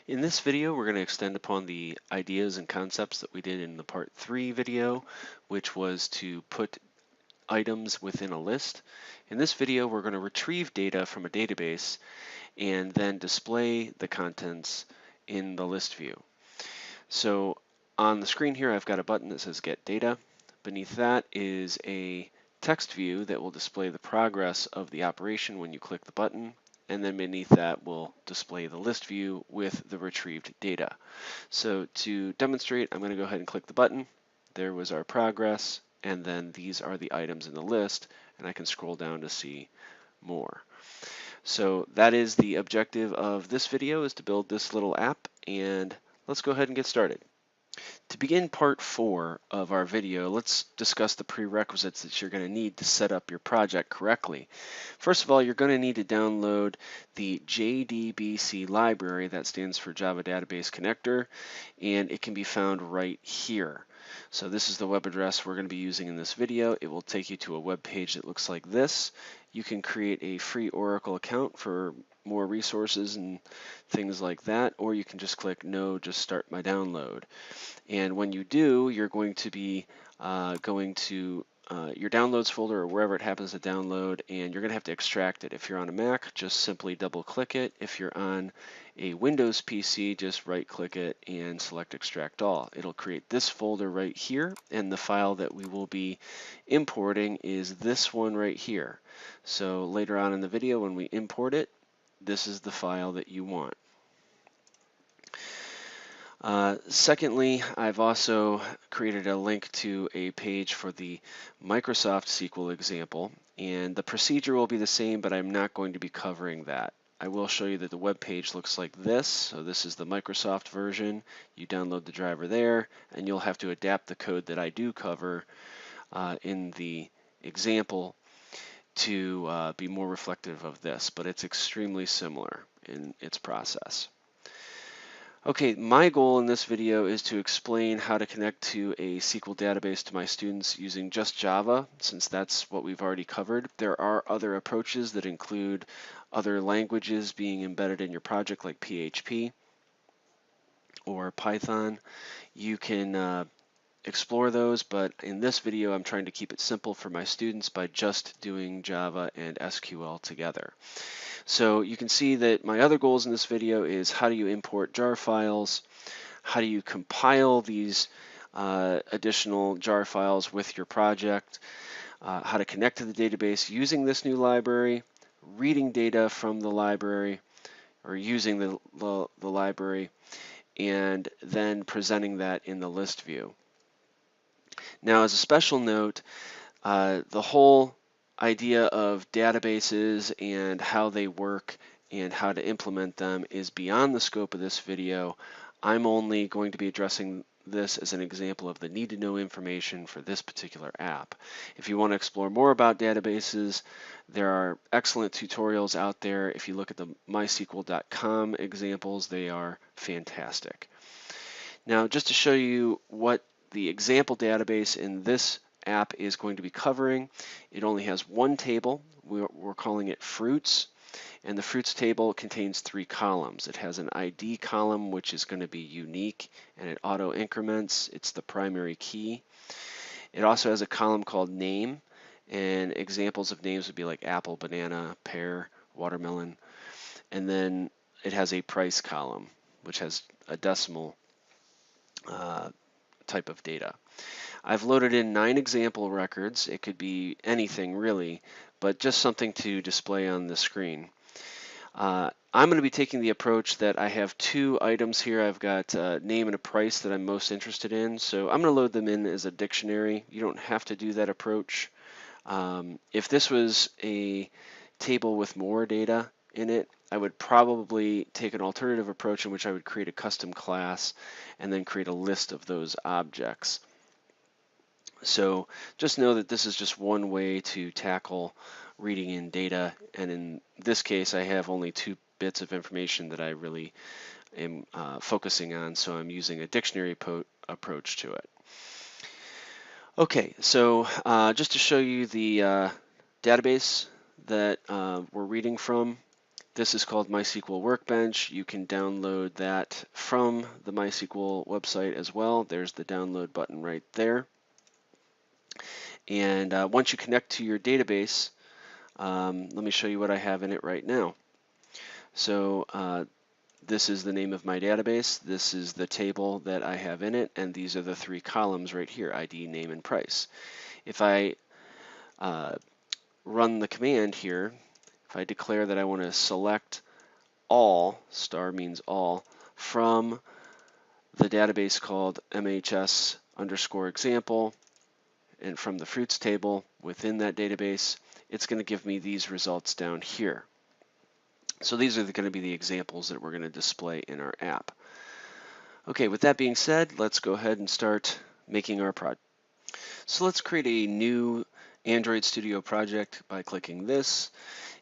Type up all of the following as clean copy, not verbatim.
In this video, we're going to extend upon the ideas and concepts that we did in the part 3 video, which was to put items within a list. In this video, we're going to retrieve data from a database and then display the contents in the list view. So on the screen here, I've got a button that says Get Data. Beneath that is a text view that will display the progress of the operation when you click the button, and then beneath that will display the list view with the retrieved data. So to demonstrate, I'm going to go ahead and click the button. There was our progress, and then these are the items in the list, and I can scroll down to see more. So that is the objective of this video, is to build this little app, and let's go ahead and get started. To begin part 4 of our video, let's discuss the prerequisites that you're going to need to set up your project correctly. First of all, you're going to need to download the JDBC library, that stands for Java Database Connector, and it can be found right here. So this is the web address we're going to be using in this video. It will take you to a web page that looks like this. You can create a free Oracle account for more resources and things like that, or you can just click no, just start my download. And when you do, you're going to be going to your downloads folder or wherever it happens to download, and you're going to have to extract it. If you're on a Mac, just simply double click it. If you're on a Windows PC, just right click it and select extract all. It'll create this folder right here, and the file that we will be importing is this one right here. So later on in the video when we import it, this is the file that you want. Secondly, I've also created a link to a page for the Microsoft SQL example, and the procedure will be the same, but I'm not going to be covering that. I will show you that the web page looks like this. So this is the Microsoft version. You download the driver there, and you'll have to adapt the code that I do cover in the example to be more reflective of this, but it's extremely similar in its process. Okay, my goal in this video is to explain how to connect to a SQL database to my students using just Java, since that's what we've already covered. There are other approaches that include other languages being embedded in your project, like PHP or Python. You can explore those, but in this video I'm trying to keep it simple for my students by just doing Java and SQL together. So you can see that my other goals in this video is how do you import jar files, how do you compile these additional jar files with your project, how to connect to the database using this new library, reading data from the library or using the library, and then presenting that in the list view. Now, as a special note, the whole idea of databases and how they work and how to implement them is beyond the scope of this video. I'm only going to be addressing this as an example of the need to know information for this particular app. If you want to explore more about databases, there are excellent tutorials out there. If you look at the mysql.com examples, they are fantastic. Now, just to show you what the example database in this app is going to be covering, it only has one table. We're calling it fruits, and the fruits table contains 3 columns. It has an ID column, which is going to be unique, and it auto increments. It's the primary key. It also has a column called name, and examples of names would be like apple, banana, pear, watermelon. And then it has a price column, which has a decimal type of data. I've loaded in 9 example records. It could be anything really, but just something to display on the screen. I'm going to be taking the approach that I have 2 items here. I've got a name and a price that I'm most interested in, so I'm going to load them in as a dictionary. You don't have to do that approach. If this was a table with more data in it, I would probably take an alternative approach in which I would create a custom class and then create a list of those objects. So just know that this is just one way to tackle reading in data, and in this case I have only 2 bits of information that I really am focusing on, so I'm using a dictionary approach to it. Okay, so just to show you the database that we're reading from, This is called MySQL Workbench. You can download that from the MySQL website as well. There's the download button right there. And once you connect to your database, let me show you what I have in it right now. So this is the name of my database. This is the table that I have in it, and these are the three columns right here, ID, name, and price. If I run the command here, if I declare that I want to select all, star means all, from the database called MHS underscore example, and from the fruits table within that database, it's going to give me these results down here. So these are going to be the examples that we're going to display in our app. Okay, with that being said, let's go ahead and start making our project. So let's create a new Android Studio project by clicking this,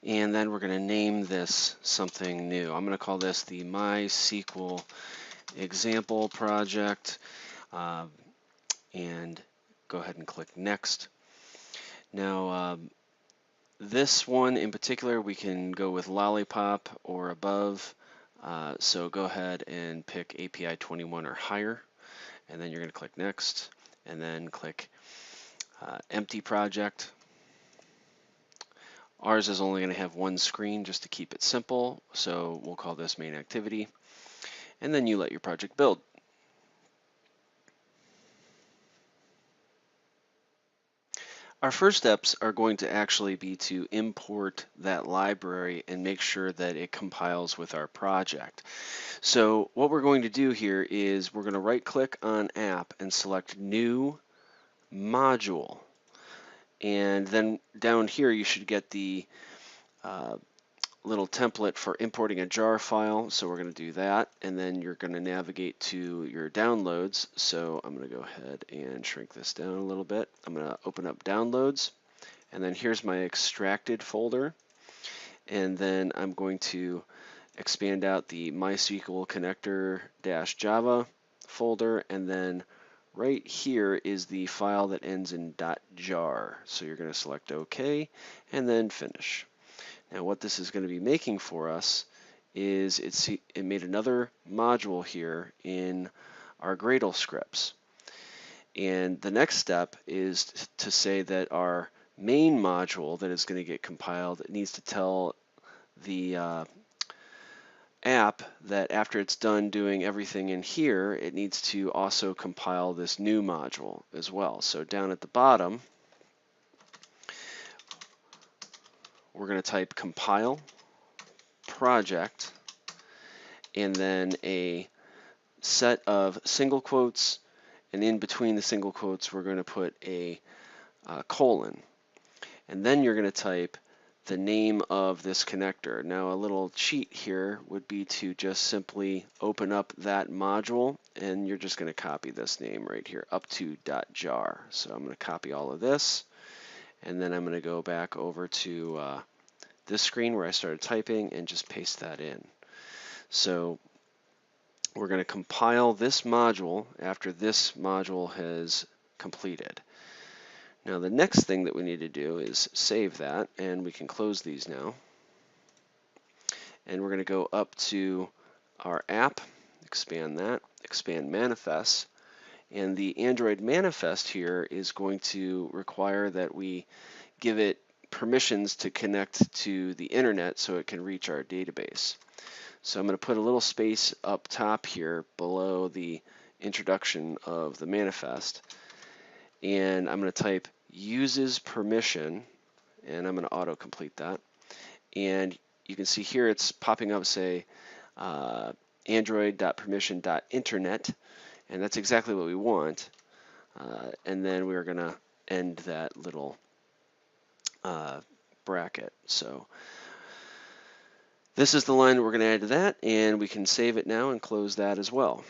and then we're going to name this something new. I'm going to call this the MySQL example project, and go ahead and click next. Now, this one in particular, we can go with Lollipop or above. So go ahead and pick API 21 or higher, and then you're going to click next, and then click empty project. Ours is only going to have one screen just to keep it simple, so we'll call this main activity, and then you let your project build. Our first steps are going to actually be to import that library and make sure that it compiles with our project. So what we're going to do here is we're going to right click on app and select new module. And then down here you should get the little template for importing a jar file. So we're going to do that, and then you're going to navigate to your downloads. So I'm going to go ahead and shrink this down a little bit. I'm going to open up downloads, and then here's my extracted folder, and then I'm going to expand out the MySQL connector-java folder, and then right here is the file that ends in .jar. So you're going to select OK and then finish. Now what this is going to be making for us is it made another module here in our Gradle scripts. And the next step is to say that our main module that is going to get compiled, it needs to tell the app that after it's done doing everything in here, it needs to also compile this new module as well. So down at the bottom, we're going to type compile project, and then a set of single quotes, and in between the single quotes we're going to put a colon, and then you're going to type the name of this connector. Now a little cheat here would be to just simply open up that module, and you're just going to copy this name right here, up to.jar. So I'm going to copy all of this, and then I'm going to go back over to this screen where I started typing and just paste that in. So we're going to compile this module after this module has completed. Now the next thing that we need to do is save that, and we can close these now. And we're going to go up to our app, expand that, expand manifest, and the Android manifest here is going to require that we give it permissions to connect to the internet so it can reach our database. So I'm going to put a little space up top here below the introduction of the manifest, and I'm going to type uses permission, and I'm going to auto-complete that. And you can see here it's popping up, say, android.permission.internet, and that's exactly what we want. And then we're going to end that little bracket. So this is the line that we're going to add to that, and we can save it now and close that as well.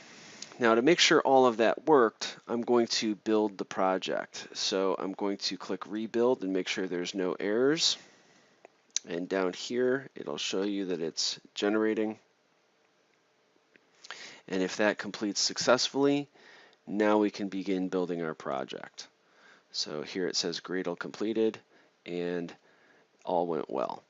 Now to make sure all of that worked, I'm going to build the project. So I'm going to click rebuild and make sure there's no errors. And down here, it'll show you that it's generating. And if that completes successfully, now we can begin building our project. So here it says Gradle completed, and all went well.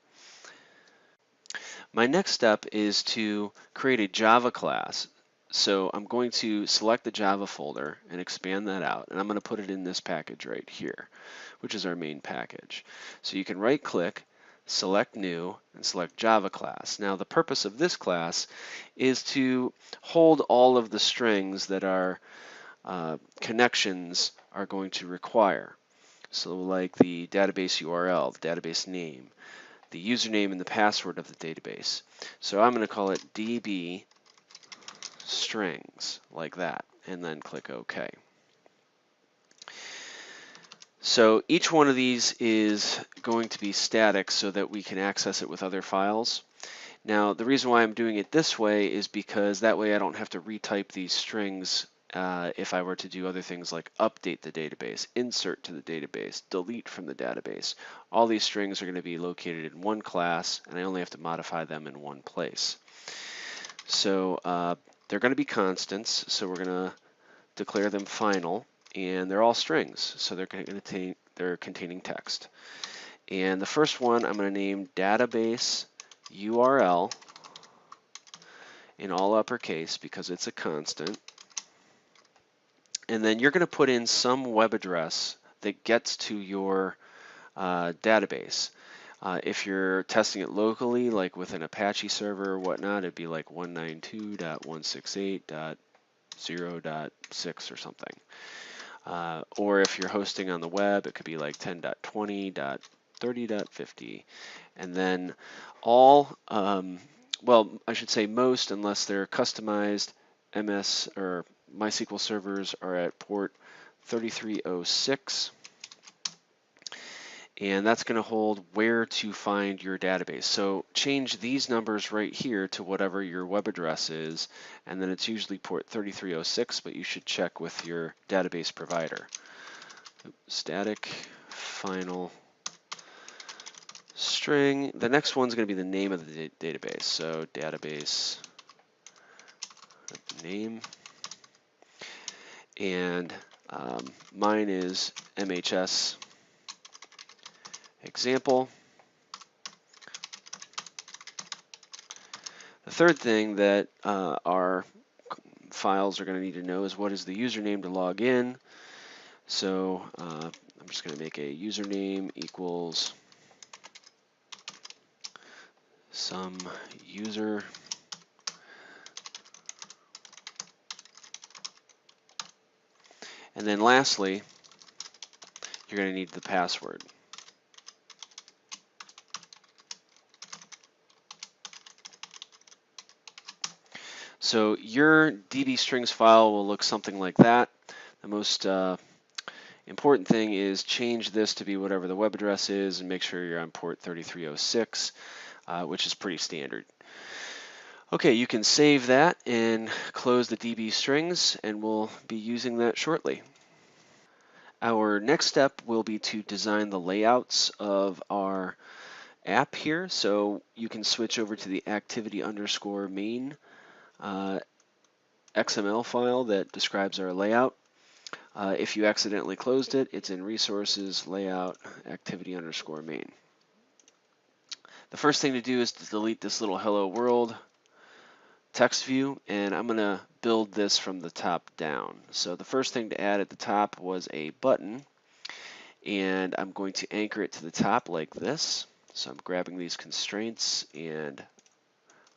My next step is to create a Java class. So I'm going to select the Java folder and expand that out, and I'm going to put it in this package right here, which is our main package. So you can right click, select new, and select Java class. Now the purpose of this class is to hold all of the strings that our connections are going to require. So like the database URL, the database name, the username and the password of the database. So I'm going to call it DB strings, like that, and then click OK. So each one of these is going to be static so that we can access it with other files. Now, the reason why I'm doing it this way is because that way I don't have to retype these strings if I were to do other things like update the database, insert to the database, delete from the database. All these strings are going to be located in one class, and I only have to modify them in one place. So they're going to be constants, so we're going to declare them final, and they're all strings, so they're containing text. And the first one I'm going to name database URL in all uppercase because it's a constant. And then you're going to put in some web address that gets to your database. If you're testing it locally, like with an Apache server or whatnot, it'd be like 192.168.0.6 or something. Or if you're hosting on the web, it could be like 10.20.30.50. And then all, well, I should say most, unless they're customized MS or MySQL servers, are at port 3306. And that's going to hold where to find your database. So change these numbers right here to whatever your web address is, and then it's usually port 3306, but you should check with your database provider. Static final string. The next one's going to be the name of the database. So database name, and mine is MHS example. The third thing that our files are going to need to know is what is the username to log in. So I'm just going to make a username equals some user. And then lastly, you're going to need the password. So your DB strings file will look something like that. The most important thing is change this to be whatever the web address is and make sure you're on port 3306, which is pretty standard. Okay, you can save that and close the DB strings, and we'll be using that shortly. Our next step will be to design the layouts of our app here. So you can switch over to the activity_main XML file that describes our layout. If you accidentally closed it, it's in resources, layout, activity_main. The first thing to do is to delete this little hello world text view, and I'm going to build this from the top down. So the first thing to add at the top was a button, and I'm going to anchor it to the top like this. So I'm grabbing these constraints and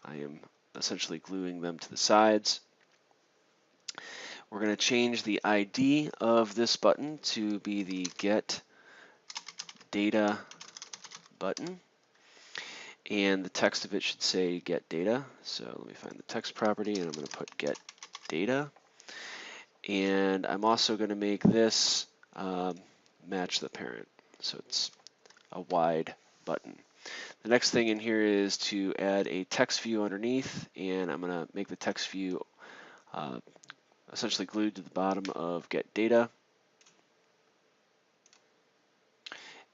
I am essentially gluing them to the sides. We're going to change the ID of this button to be the get data button, and the text of it should say get data. So let me find the text property, and I'm going to put get data. And I'm also going to make this match the parent, so it's a wide button. The next thing in here is to add a text view underneath, and I'm going to make the text view essentially glued to the bottom of get data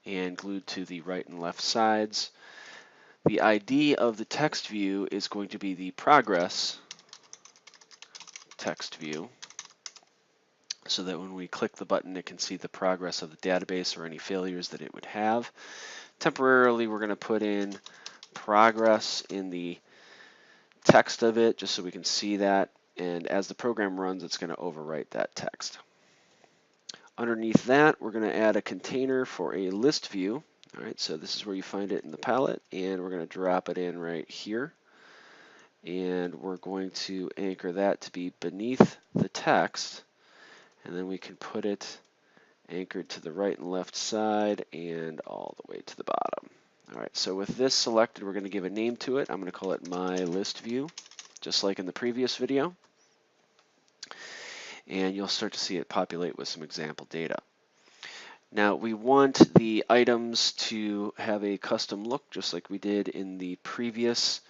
and glued to the right and left sides. The ID of the text view is going to be the progress text view, so that when we click the button, it can see the progress of the database or any failures that it would have. Temporarily, we're going to put in progress in the text of it just so we can see that, and as the program runs it's going to overwrite that text. Underneath that we're going to add a container for a list view. Alright, so this is where you find it in the palette, and we're going to drop it in right here, and we're going to anchor that to be beneath the text, and then we can put it anchored to the right and left side and all the way to the bottom. Alright, so with this selected, we're going to give a name to it. I'm going to call it My List View, just like in the previous video. And you'll start to see it populate with some example data. Now we want the items to have a custom look, just like we did in the previous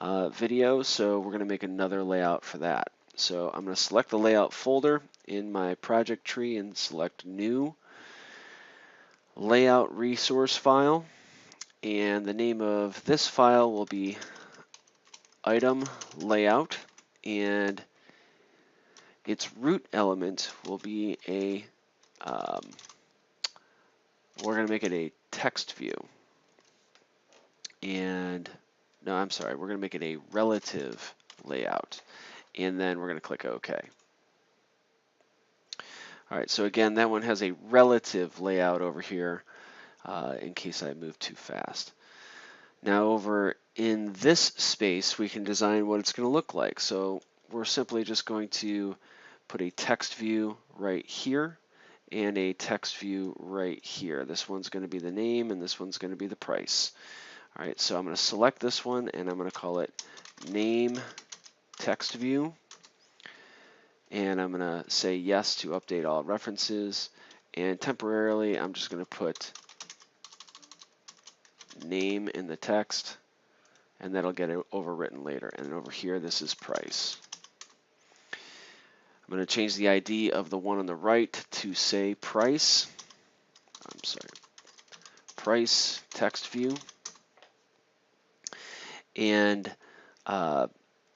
video, so we're going to make another layout for that. So I'm going to select the layout folder in my project tree and select New Layout Resource File, and the name of this file will be Item Layout, and its root element will be a we're going to make it a text view. And no, I'm sorry, we're going to make it a relative layout, and then we're going to click OK. All right, so again, that one has a relative layout over here in case I move too fast. Now over in this space, we can design what it's going to look like. So we're simply just going to put a text view right here and a text view right here. This one's going to be the name, and this one's going to be the price. All right, so I'm going to select this one, and I'm going to call it Name Text View. And I'm going to say yes to update all references. And temporarily, I'm just going to put name in the text, and that'll get it overwritten later. And over here, this is price. I'm going to change the ID of the one on the right to say price. I'm sorry, price text view. And I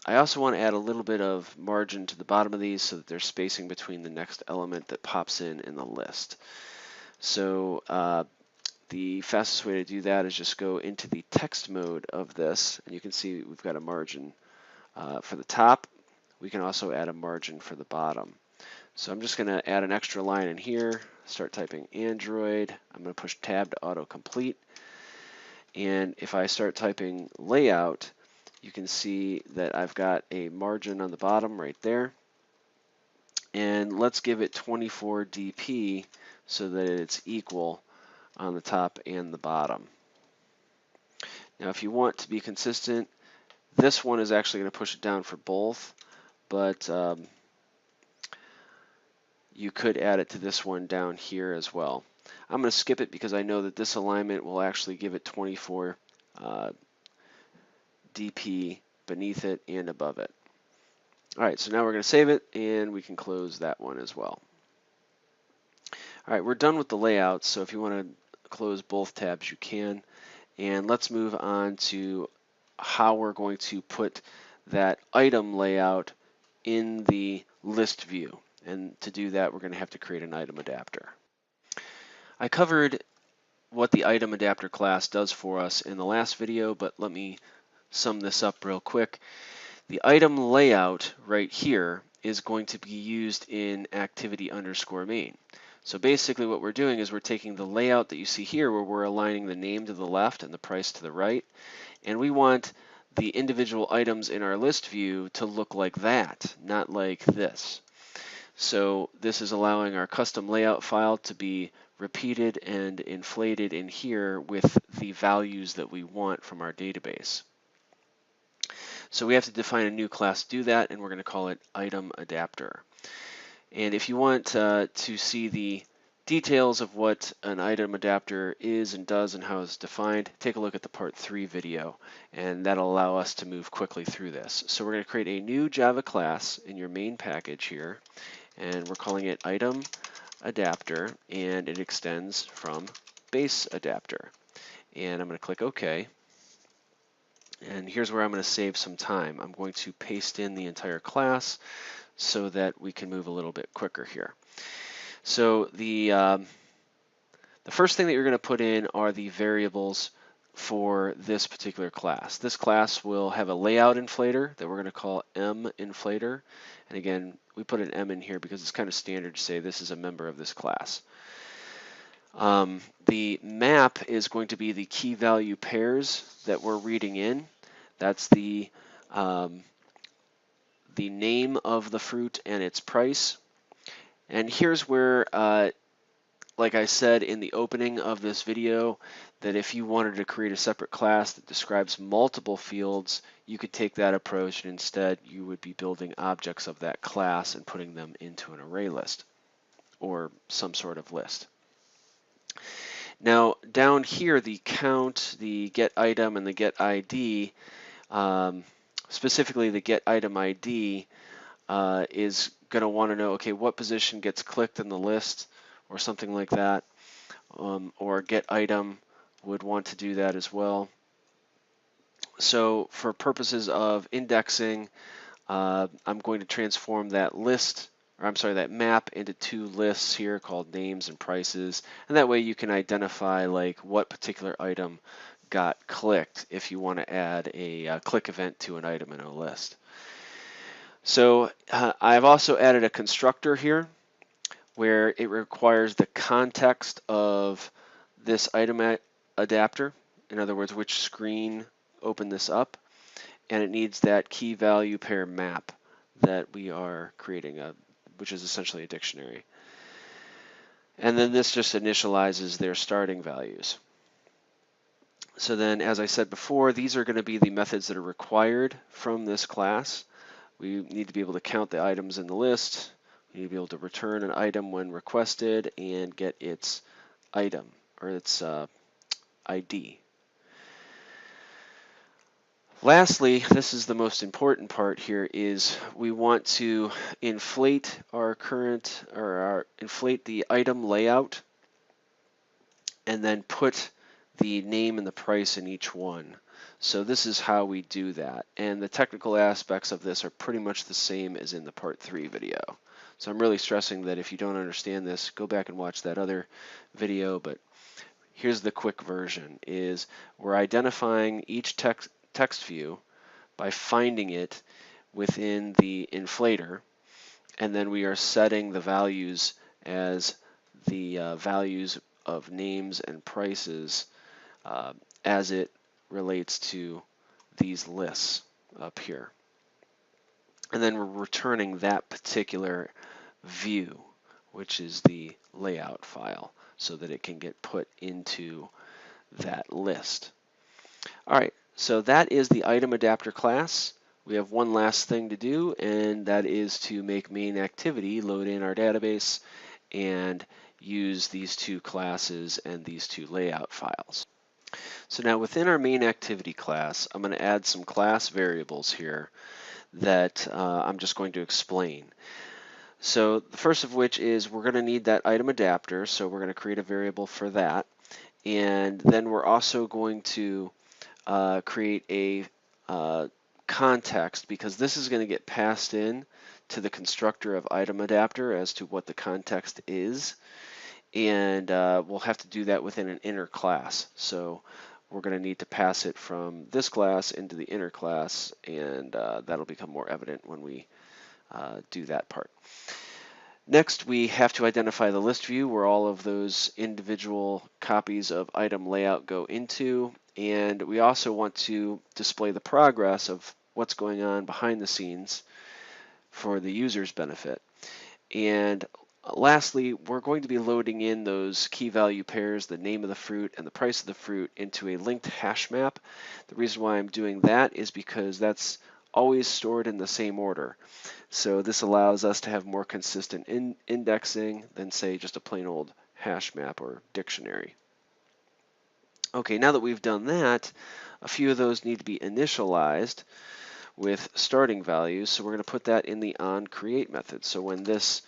also want to add a little bit of margin to the bottom of these so that there's spacing between the next element that pops in the list. So the fastest way to do that is just go into the text mode of this, and you can see we've got a margin for the top. We can also add a margin for the bottom. So I'm just going to add an extra line in here, start typing Android. I'm going to push tab to autocomplete. And if I start typing layout, you can see that I've got a margin on the bottom right there. And let's give it 24 dp so that it's equal on the top and the bottom. Now if you want to be consistent, this one is actually going to push it down for both, but you could add it to this one down here as well. I'm going to skip it because I know that this alignment will actually give it 24 dp beneath it and above it. All right, so now we're going to save it, and we can close that one as well. All right, we're done with the layout, so if you want to close both tabs, you can. And let's move on to how we're going to put that item layout in the list view. And to do that, we're going to have to create an item adapter. I covered what the item adapter class does for us in the last video, but let me sum this up real quick. The item layout right here is going to be used in activity_main. So basically what we're doing is we're taking the layout that you see here where we're aligning the name to the left and the price to the right, and we want the individual items in our list view to look like that, not like this. So this is allowing our custom layout file to be repeated and inflated in here with the values that we want from our database. So we have to define a new class to do that, and we're going to call it item adapter. And if you want to see the details of what an item adapter is and does and how it's defined, take a look at the part 3 video, and that'll allow us to move quickly through this. So we're going to create a new Java class in your main package here, and we're calling it item adapter, and it extends from base adapter. And I'm going to click OK. And here's where I'm going to save some time. I'm going to paste in the entire class so that we can move a little bit quicker here. So the first thing that you're going to put in are the variables for this particular class. This class will have a layout inflator that we're going to call M inflator. And again, we put an M in here because it's kind of standard to say this is a member of this class. The map is going to be the key value pairs that we're reading in. That's the name of the fruit and its price. And here's where, like I said in the opening of this video, that if you wanted to create a separate class that describes multiple fields, you could take that approach, and instead you would be building objects of that class and putting them into an array list or some sort of list. Now down here, the count, the get item, and the get ID, specifically the get item ID, is going to want to know, okay, what position gets clicked in the list or something like that, or get item would want to do that as well. So for purposes of indexing, I'm going to transform that list, or I'm sorry, that map into two lists here called names and prices, and that way you can identify like what particular item got clicked if you want to add a click event to an item in a list. So I've also added a constructor here where it requires the context of this item adapter, in other words, which screen opened this up, and it needs that key value pair map that we are creating, which is essentially a dictionary. And then this just initializes their starting values. So then, as I said before, these are going to be the methods that are required from this class. We need to be able to count the items in the list. We need to be able to return an item when requested and get its item, or its ID. Lastly, this is the most important part here, is we want to inflate our current, or inflate the item layout and then put the name and the price in each one. So this is how we do that. And the technical aspects of this are pretty much the same as in the part 3 video. So I'm really stressing that if you don't understand this, go back and watch that other video, but here's the quick version, is we're identifying each text view by finding it within the inflator, and then we are setting the values as the values of names and prices as it relates to these lists up here. And then we're returning that particular view, which is the layout file, so that it can get put into that list. All right, so that is the item adapter class. We have one last thing to do, and that is to make main activity load in our database and use these two classes and these two layout files. So now within our main activity class, I'm going to add some class variables here that I'm just going to explain. So the first of which is we're going to need that item adapter, so we're going to create a variable for that. And then we're also going to create a context, because this is going to get passed in to the constructor of item adapter as to what the context is. And we'll have to do that within an inner class. So we're going to need to pass it from this class into the inner class, and that'll become more evident when we do that part. Next, we have to identify the list view where all of those individual copies of item layout go into, and we also want to display the progress of what's going on behind the scenes for the user's benefit. And lastly, we're going to be loading in those key value pairs, the name of the fruit and the price of the fruit, into a linked hash map. The reason why I'm doing that is because that's always stored in the same order. So this allows us to have more consistent indexing than, say, just a plain old hash map or dictionary. Okay, now that we've done that, a few of those need to be initialized with starting values. So we're going to put that in the onCreate method. So when this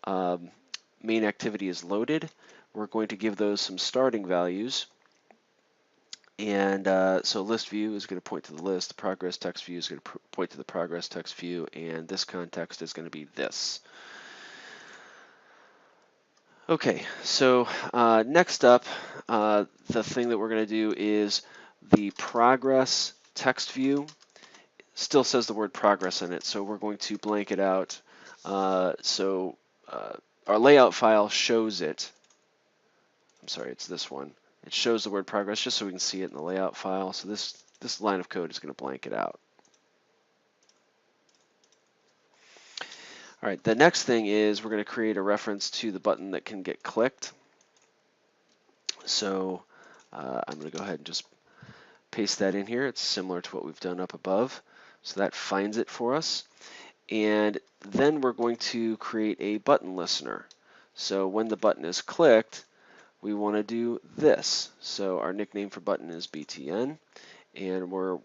main activity is loaded, we're going to give those some starting values. And so list view is going to point to the list, the progress text view is going to point to the progress text view, and this context is going to be this. Okay, so next up, the thing that we're going to do is the progress text view still says the word progress in it, so we're going to blank it out. So our layout file shows it. I'm sorry, it's this one. It shows the word progress just so we can see it in the layout file. So this line of code is going to blank it out. All right, the next thing is we're going to create a reference to the button that can get clicked. So I'm going to go ahead and just paste that in here. It's similar to what we've done up above. So that finds it for us. And then we're going to create a button listener. So when the button is clicked, we want to do this. So our nickname for button is BTN, and we're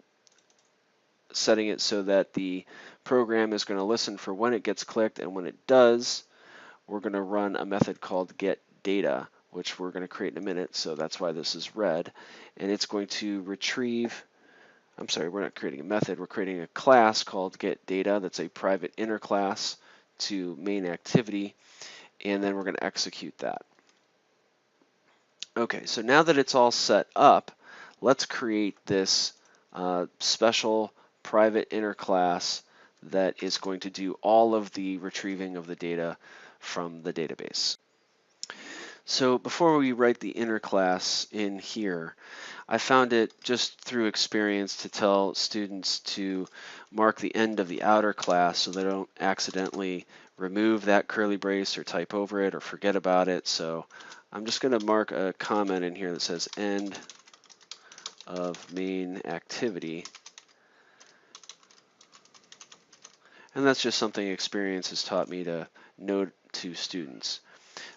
setting it so that the program is going to listen for when it gets clicked, and when it does, we're going to run a method called getData, which we're going to create in a minute, so that's why this is red. And it's going to retrieve, I'm sorry, we're not creating a method, we're creating a class called getData that's a private inner class to main activity, and then we're going to execute that. Okay, so now that it's all set up, let's create this special private inner class that is going to do all of the retrieving of the data from the database. So before we write the inner class in here, I found it just through experience to tell students to mark the end of the outer class so they don't accidentally remove that curly brace or type over it or forget about it. So I'm just going to mark a comment in here that says end of main activity. And that's just something experience has taught me to note to students.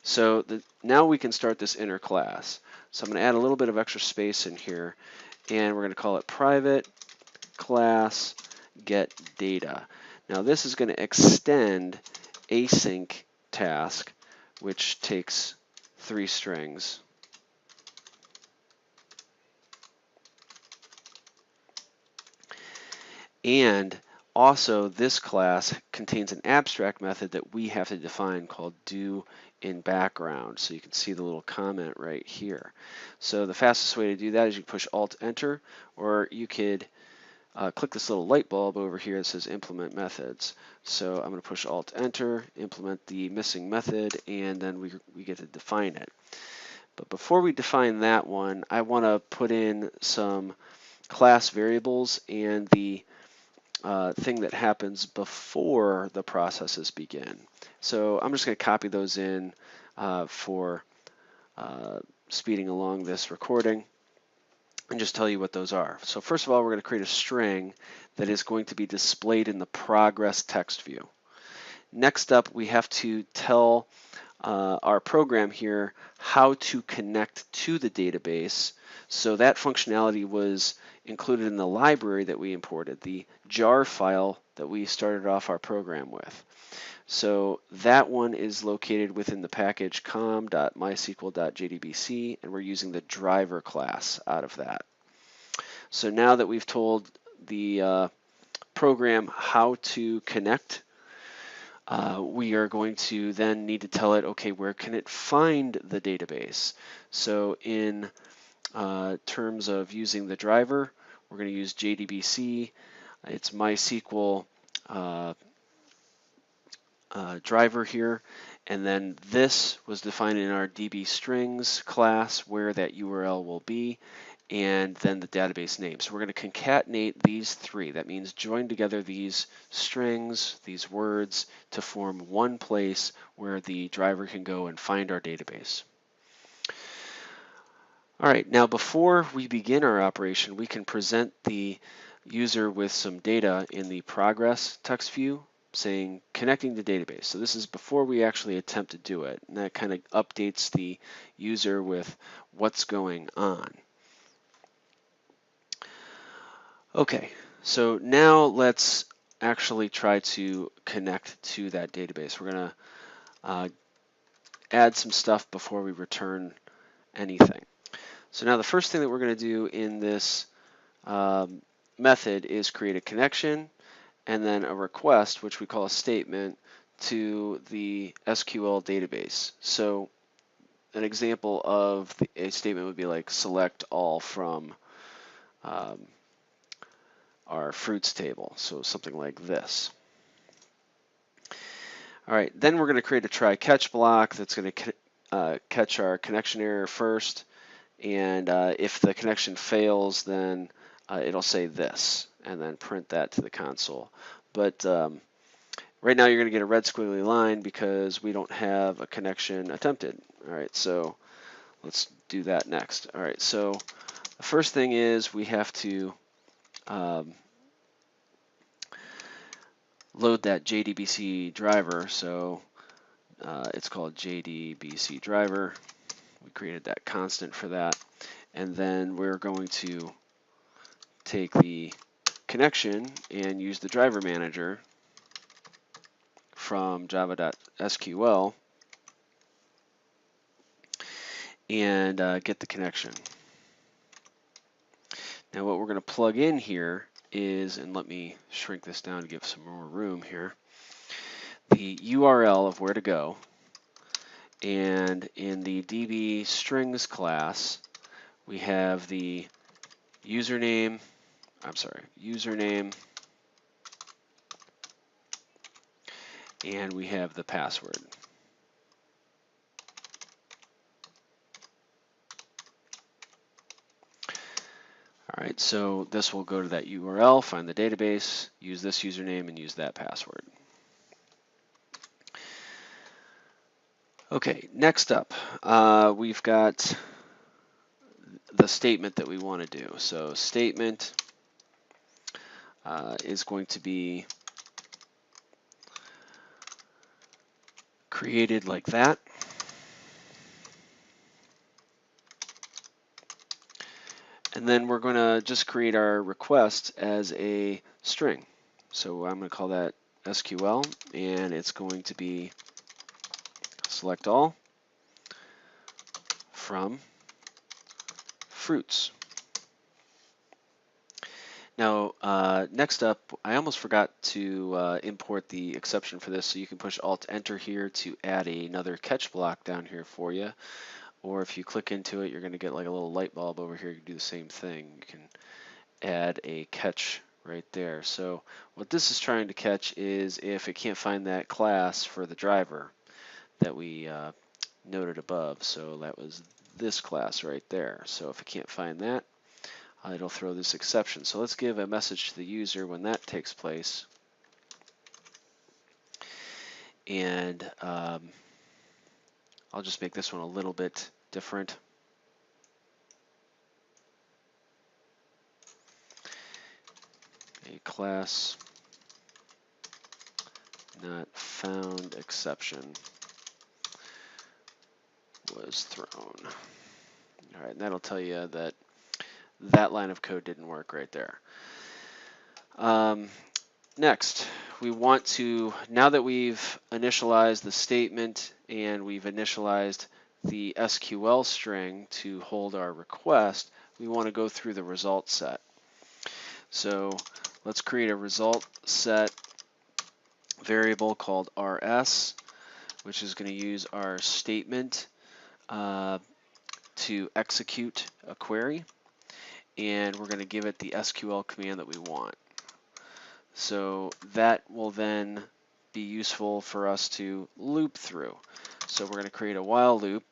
So now we can start this inner class. So I'm going to add a little bit of extra space in here, and we're going to call it private class get data. Now this is going to extend async task, which takes 3 strings. And also this class contains an abstract method that we have to define called do in background. So you can see the little comment right here. So the fastest way to do that is you push Alt Enter, or you could click this little light bulb over here that says implement methods. So I'm going to push Alt Enter, implement the missing method, and then we get to define it. But before we define that one, I want to put in some class variables and the thing that happens before the processes begin. So I'm just going to copy those in for speeding along this recording and just tell you what those are. So first of all, we're going to create a string that is going to be displayed in the progress text view. Next up, we have to tell our program here how to connect to the database. So that functionality was included in the library that we imported, the jar file that we started off our program with. So that one is located within the package com.mysql.jdbc, and we're using the driver class out of that. So now that we've told the program how to connect, we are going to then need to tell it, okay, where can it find the database? So in terms of using the driver, we're going to use JDBC. It's MySQL driver here. And then this was defined in our DB strings class where that URL will be, and then the database name. So we're going to concatenate these 3. That means join together these strings, these words, to form one place where the driver can go and find our database. All right, now before we begin our operation, we can present the user with some data in the progress text view saying connecting the database. So this is before we actually attempt to do it, and that kind of updates the user with what's going on. Okay, so now let's actually try to connect to that database. We're going to add some stuff before we return anything. So now the first thing that we're going to do in this method is create a connection and then a request, which we call a statement, to the SQL database. So an example of a statement would be like select all from um, our fruits table, so something like this. All right, then we're going to create a try-catch block that's going to catch our connection error first, and if the connection fails, then it'll say this, and then print that to the console. But right now you're going to get a red squiggly line because we don't have a connection attempted. All right, so let's do that next. All right, so the first thing is we have to load that JDBC driver. So it's called JDBC driver. We created that constant for that. And then we're going to take the connection and use the driver manager from java.sql and get the connection. Now what we're going to plug in here is, and let me shrink this down to give some more room here, the URL of where to go. And in the DB strings class, we have the username, and we have the password. All right, so this will go to that URL, find the database, use this username, and use that password. Okay, next up, we've got the statement that we want to do. So statement is going to be created like that. And then we're going to just create our request as a string. So I'm going to call that SQL, and it's going to be select all from fruits. Now, next up, I almost forgot to import the exception for this, so you can push Alt-Enter here to add another catch block down here for you. Or if you click into it, you're going to get like a little light bulb over here. You can do the same thing. You can add a catch right there. So what this is trying to catch is if it can't find that class for the driver that we noted above. So that was this class right there. So if it can't find that, it'll throw this exception. So let's give a message to the user when that takes place. And I'll just make this one a little bit different. A class not found exception was thrown. All right, and that'll tell you that that line of code didn't work right there. Next, we want to, now that we've initialized the statement and we've initialized the SQL string to hold our request, we want to go through the result set. So let's create a result set variable called rs, which is going to use our statement to execute a query, and we're going to give it the SQL command that we want. So that will then be useful for us to loop through. So we're going to create a while loop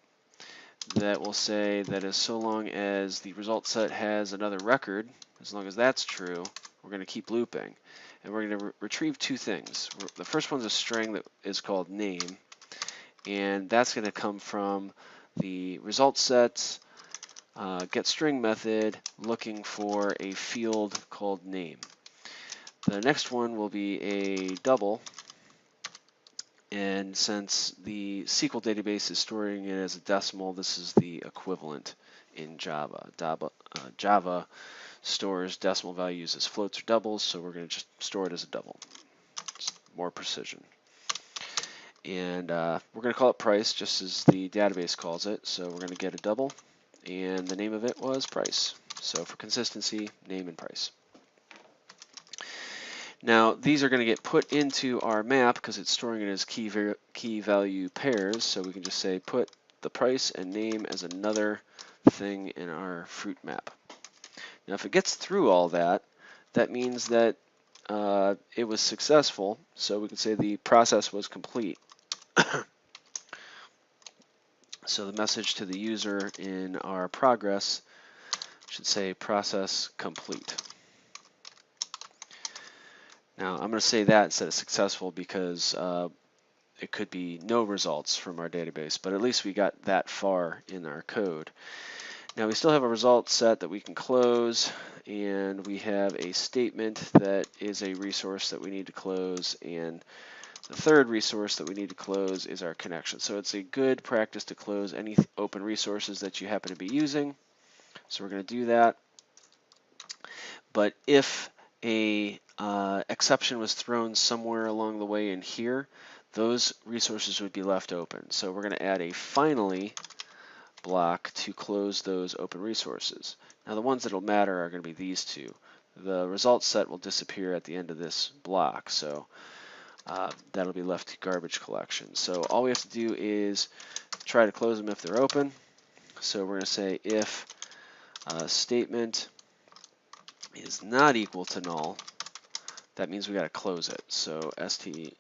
that will say that as so long as the result set has another record, as long as that's true, we're going to keep looping. And we're going to retrieve two things. The first one's a string that is called name, and that's going to come from the result set's getString method looking for a field called name. The next one will be a double, and since the SQL database is storing it as a decimal, this is the equivalent in Java. Java stores decimal values as floats or doubles, so we're going to just store it as a double. It's more precision. And we're going to call it price, just as the database calls it. So we're going to get a double, and the name of it was price. So for consistency, name and price. Now these are going to get put into our map because it's storing it as key value pairs, so we can just say put the price and name as another thing in our fruit map. Now if it gets through all that, that means that it was successful, so we can say the process was complete. So the message to the user in our progress should say process complete. Now I'm going to say that instead of successful because it could be no results from our database, but at least we got that far in our code. Now we still have a result set that we can close, and we have a statement that is a resource that we need to close, and the third resource that we need to close is our connection. So it's a good practice to close any open resources that you happen to be using. So we're going to do that. But if a exception was thrown somewhere along the way in here, those resources would be left open. So we're going to add a finally block to close those open resources. Now the ones that will matter are going to be these two. The result set will disappear at the end of this block, so that'll be left to garbage collection. So all we have to do is try to close them if they're open. So we're going to say if statement is not equal to null, that means we got to close it. So stmt.close.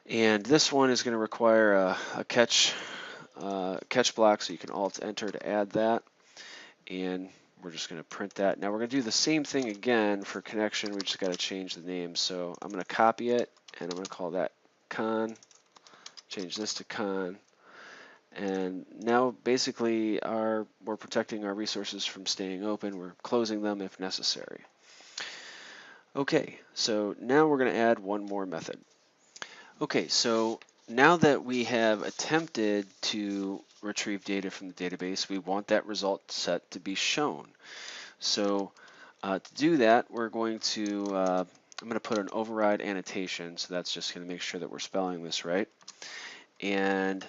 And this one is going to require a catch block, so you can Alt-Enter to add that. And we're just going to print that. Now we're going to do the same thing again for connection. We just got to change the name. So I'm going to copy it, and I'm going to call that con. Change this to con. And now basically we're protecting our resources from staying open. We're closing them if necessary. Okay, so now we're going to add one more method. Okay, so now that we have attempted to retrieve data from the database, we want that result set to be shown. So to do that, we're going to, I'm going to put an override annotation, so that's just going to make sure that we're spelling this right. And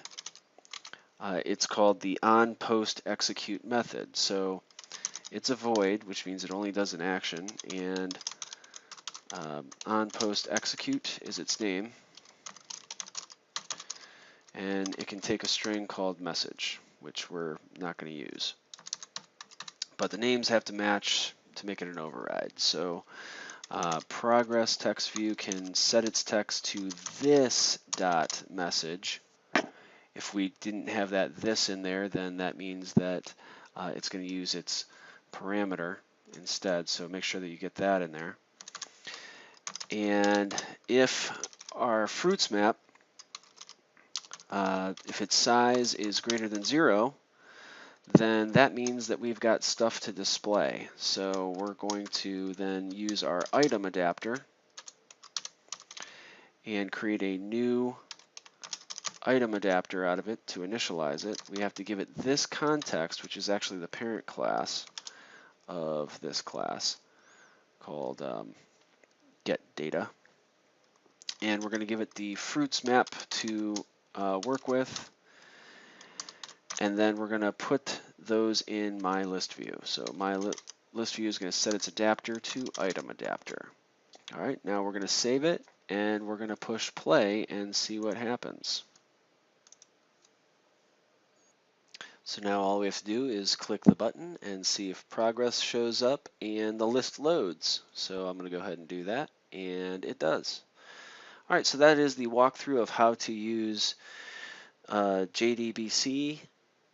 it's called the onPostExecute method. So it's a void, which means it only does an action, and onPostExecute is its name. And it can take a string called message, which we're not going to use. But the names have to match to make it an override. So progress text view can set its text to this dot message. If we didn't have that this in there, then that means that it's going to use its parameter instead. So make sure that you get that in there. And if our fruits map, if its size is greater than 0, then that means that we've got stuff to display. So we're going to then use our item adapter and create a new item adapter out of it to initialize it. We have to give it this context, which is actually the parent class of this class called getData. And we're going to give it the fruits map to work with. And then we're going to put those in my list view. So my list view is going to set its adapter to item adapter. All right, now we're going to save it, and we're going to push play and see what happens. So now all we have to do is click the button and see if progress shows up and the list loads. So I'm going to go ahead and do that, and it does. All right, so that is the walkthrough of how to use JDBC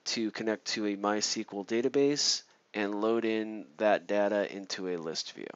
to connect to a MySQL database and load in that data into a list view.